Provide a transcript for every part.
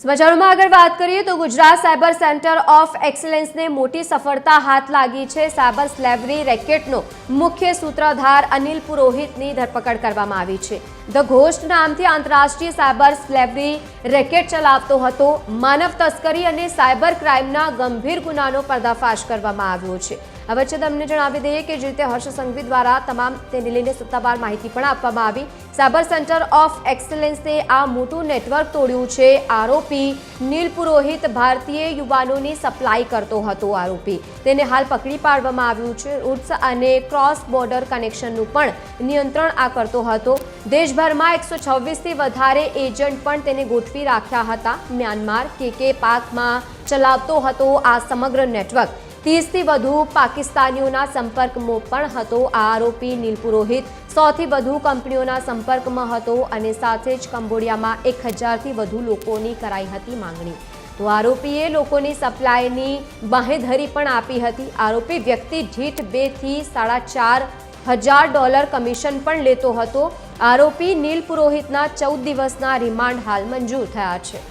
સમાચારોમાં આગળ વાત કરીએ તો ગુજરાત સાયબર સેન્ટર ઓફ એક્સેલન્સને મોટી સફળતા હાથ લાગી છે। સાયબર સ્લેવરી રેકેટનો મુખ્ય સૂત્રધાર અનિલ પુરોહિતની ધરપકડ કરવામાં આવી છે। ધ ઘોસ્ટ નામથી આંતરરાષ્ટ્રીય સાયબર સ્લેવરી રેકેટ ચલાવતો હતો। માનવ તસ્કરી અને સાયબર ક્રાઇમના ગંભીર ગુનાનો પર્દાફાશ કરવામાં આવ્યો છે। આ વચ્ચે તમને જણાવી દઈએ કે જે રીતે હર્ષ સંઘવી દ્વારા તમામ તેને લઈને સત્તાવાર માહિતી પણ આપવામાં આવી। સાયબર સેન્ટર ઓફ એક્સેલન્સે આ મોટું નેટવર્ક તોડ્યું છે। આરોપી નીલ પુરોહિત ભારતીય યુવાનોની સપ્લાય કરતો હતો। આરોપી તેને હાલ પકડી પાડવામાં આવ્યું છે। રૂટ્સ અને ક્રોસ બોર્ડર કનેક્શનનું પણ નિયંત્રણ આ કરતો હતો। દેશભરમાં 126થી વધારે એજન્ટ પણ તેને ગોઠવી રાખ્યા હતા। મ્યાનમાર કે પાકમાં ચલાવતો હતો આ સમગ્ર નેટવર્ક। 30થી વધુ પાકિસ્તાનીઓના સંપર્કમાં પણ હતો। આ આરોપી નીલ પુરોહિત 100થી વધુ કંપનીઓના સંપર્કમાં હતો અને સાથે જ કંબોડિયામાં 1000થી વધુ લોકોની કરાઈ હતી માંગણી। તો આરોપીએ લોકોની સપ્લાયની બાંહેધરી પણ આપી હતી। આરોપી વ્યક્તિ દીઠ 2 થી $4,500 કમિશન પણ લેતો હતો। આરોપી નીલ પુરોહિતના 14 દિવસના રિમાન્ડ હાલ મંજૂર થયા છે।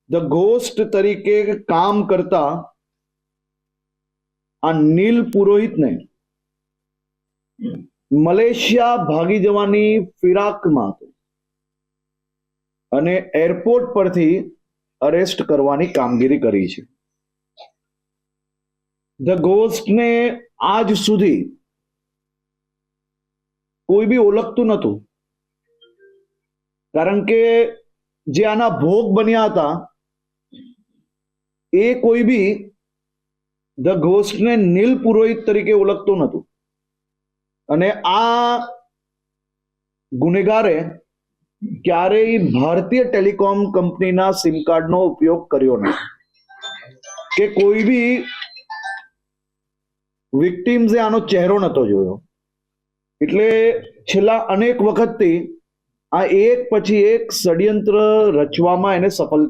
ધ ઘોસ્ટ તરીકે કામ કરતા આ નીલ પુરોહિતને મલેશિયા ભાગી જવાની ફિરાકમાં હતો અને એરપોર્ટ પરથી અરેસ્ટ કરવાની કામગીરી કરી છે। ધ ઘોસ્ટને આજ સુધી કોઈ બી ઓળખતું નહોતું, કારણ કે જે આના ભોગ બન્યા હતા એ કોઈ બી ધ ઘોસ્ટને નીલ પુરોહિત તરીકે ઓળખતું નહોતું અને આ ગુનેગારે ક્યારેય ભારતીય ટેલિકોમ કંપનીના સિમ કાર્ડનો ઉપયોગ કર્યો નથી કે કોઈ બી વિક્ટિમ્સે આનો ચહેરો નહોતો જોયો। એટલે છેલ્લા અનેક વખતથી આ એક પછી એક ષડયંત્ર રચવામાં એને સફળતા